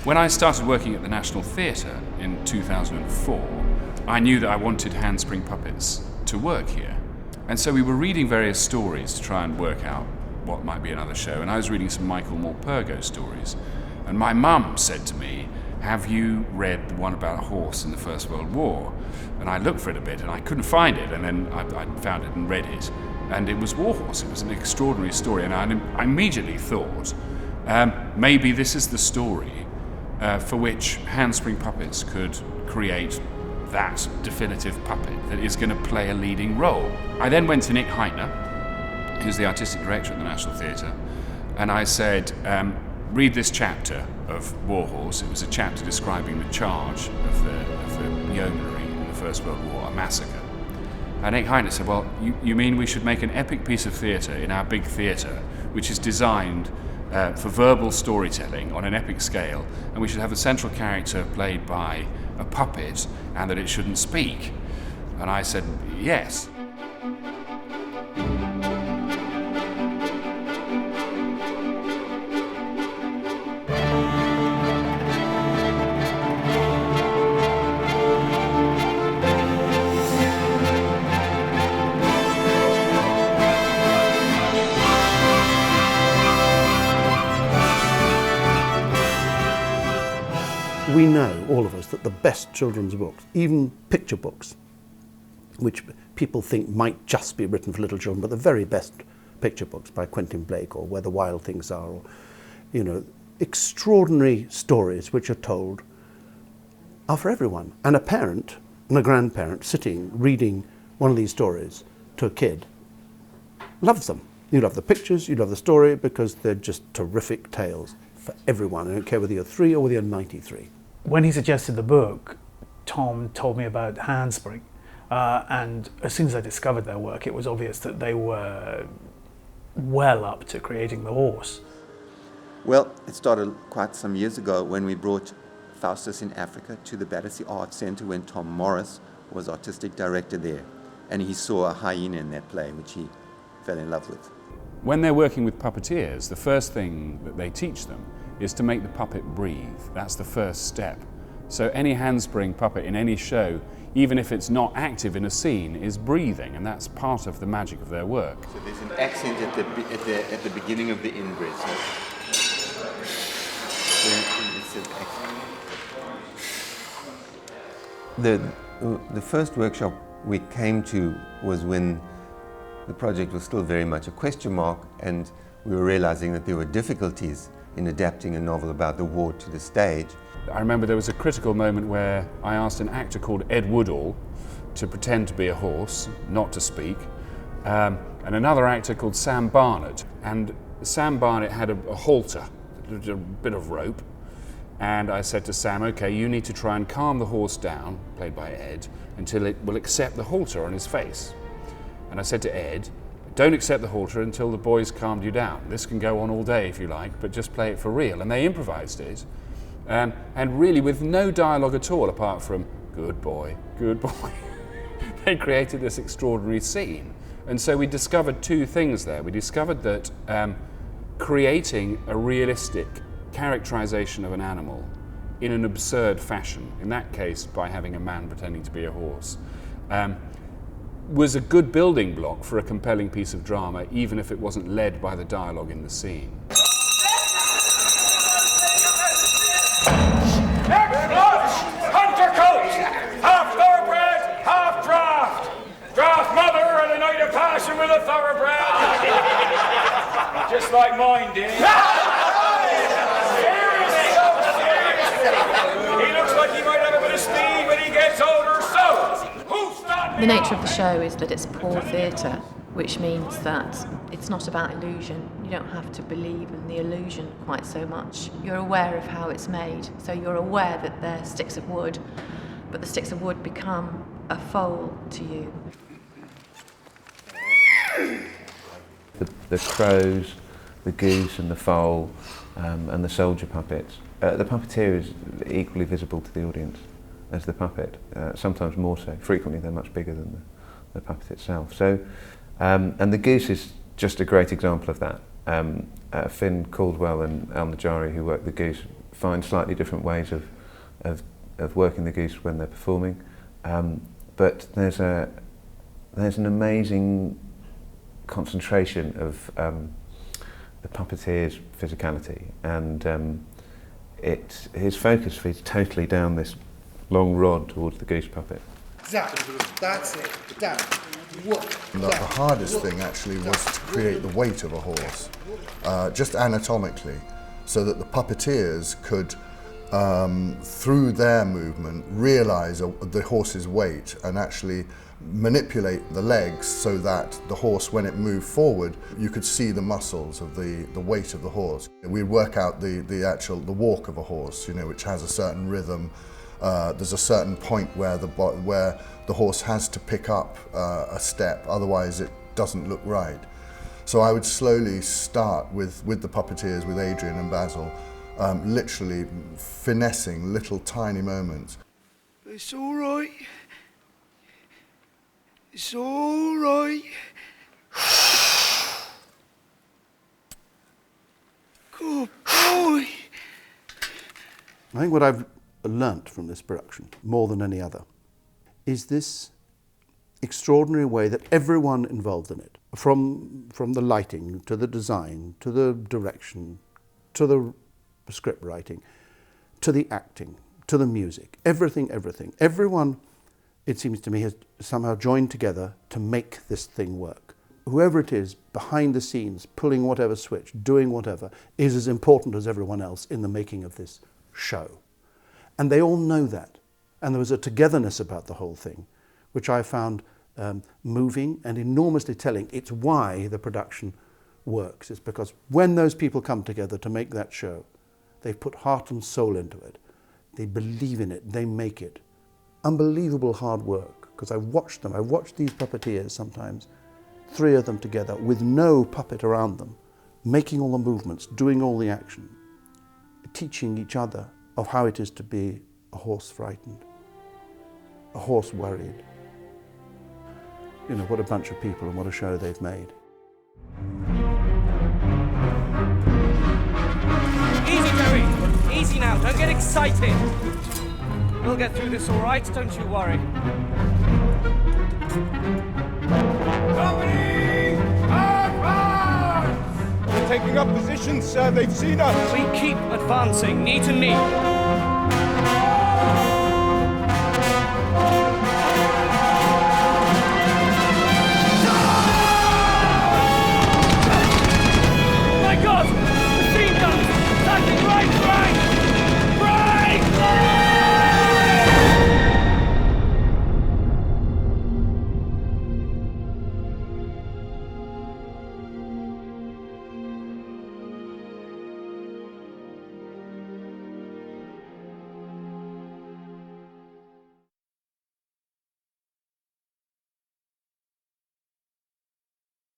When I started working at the National Theatre in 2004, I knew that I wanted Handspring Puppets to work here. And so we were reading various stories to try and work out what might be another show. And I was reading some Michael Morpurgo stories. And my mum said to me, "Have you read the one about a horse in the First World War?" And I looked for it a bit and I couldn't find it. And then I found it and read it. And it was Warhorse. It was an extraordinary story. And I immediately thought, maybe this is the story for which Handspring Puppets could create that definitive puppet that is going to play a leading role. I then went to Nick Hytner, who's the artistic director at the National Theatre, and I said, read this chapter of Warhorse. It was a chapter describing the charge of the yeomanry in the First World War, a massacre. And Nick Hytner said, well, you mean we should make an epic piece of theatre in our big theatre, which is designed for verbal storytelling on an epic scale, and we should have a central character played by a puppet, and that it shouldn't speak? And I said, yes. We know, all of us, that the best children's books, even picture books, which people think might just be written for little children, but the very best picture books by Quentin Blake or Where the Wild Things Are, or, you know, extraordinary stories which are told are for everyone. And a parent and a grandparent sitting reading one of these stories to a kid loves them. You love the pictures, you love the story, because they're just terrific tales for everyone. I don't care whether you're 3 or whether you're 93. When he suggested the book, Tom told me about Handspring, and as soon as I discovered their work, it was obvious that they were well up to creating the horse. Well, it started quite some years ago when we brought Faustus in Africa to the Battersea Arts Centre when Tom Morris was artistic director there, and he saw a hyena in that play, which he fell in love with. When they're working with puppeteers, the first thing that they teach them is to make the puppet breathe. That's the first step. So any handspring puppet in any show, even if it's not active in a scene, is breathing, and that's part of the magic of their work. So there's an accent at the beginning of the in-breath. The first workshop we came to was when the project was still very much a question mark, and we were realizing that there were difficulties in adapting a novel about the war to the stage. I remember there was a critical moment where I asked an actor called Ed Woodall to pretend to be a horse, not to speak, and another actor called Sam Barnett. And Sam Barnett had a halter, a bit of rope, and I said to Sam, okay, you need to try and calm the horse down, played by Ed, until it will accept the halter on his face. And I said to Ed, don't accept the halter until the boys calmed you down. This can go on all day if you like, but just play it for real. And they improvised it, and really with no dialogue at all apart from, good boy, they created this extraordinary scene. And so we discovered two things there. We discovered that creating a realistic characterization of an animal in an absurd fashion, in that case by having a man pretending to be a horse, was a good building block for a compelling piece of drama, even if it wasn't led by the dialogue in the scene. Hunter coach! Half thoroughbred, half draft! Draft mother and a night of passion with a thoroughbred! Just like mine did. He looks like he might have a bit of speed when he gets older, so who's that? The nature of the show is that it's poor theatre, which means that it's not about illusion. You don't have to believe in the illusion quite so much. You're aware of how it's made, so you're aware that they're sticks of wood, but the sticks of wood become a foal to you. The crows, the goose and the foal, and the soldier puppets. The puppeteer is equally visible to the audience as the puppet, sometimes more so. Frequently they're much bigger than the puppet itself. So, and the goose is just a great example of that. Finn Caldwell and Al Najari, who work the goose, find slightly different ways of working the goose when they're performing. But there's an amazing concentration of the puppeteer's physicality, and his focus feeds totally down this long rod towards the goose puppet. Zap, that's it, down, whoop. The hardest thing actually was to create the weight of a horse, just anatomically, so that the puppeteers could, through their movement, realise the horse's weight and actually manipulate the legs so that the horse, when it moved forward, you could see the muscles of the weight of the horse. We'd work out the walk of a horse, you know, which has a certain rhythm. There's a certain point where the horse has to pick up a step, otherwise it doesn't look right. So I would slowly start with the puppeteers, with Adrian and Basil, literally finessing little tiny moments. It's all right. It's all right. Good boy. I think what I've learnt from this production, more than any other, is this extraordinary way that everyone involved in it, from the lighting to the design to the direction to the script writing to the acting to the music, everything, everyone, it seems to me, has somehow joined together to make this thing work. Whoever it is behind the scenes, pulling whatever switch, doing whatever, is as important as everyone else in the making of this show. And they all know that. And there was a togetherness about the whole thing, which I found moving and enormously telling. It's why the production works. It's because when those people come together to make that show, they've put heart and soul into it. They believe in it. They make it. Unbelievable hard work, because I've watched them. I've watched these puppeteers sometimes, 3 of them together with no puppet around them, making all the movements, doing all the action, teaching each other of how it is to be a horse frightened, a horse worried. You know, what a bunch of people and what a show they've made. Easy, Joey. Easy now. Don't get excited. We'll get through this all right. Don't you worry. Company! Advance! We're taking up positions, sir. They've seen us. We keep advancing, knee to knee.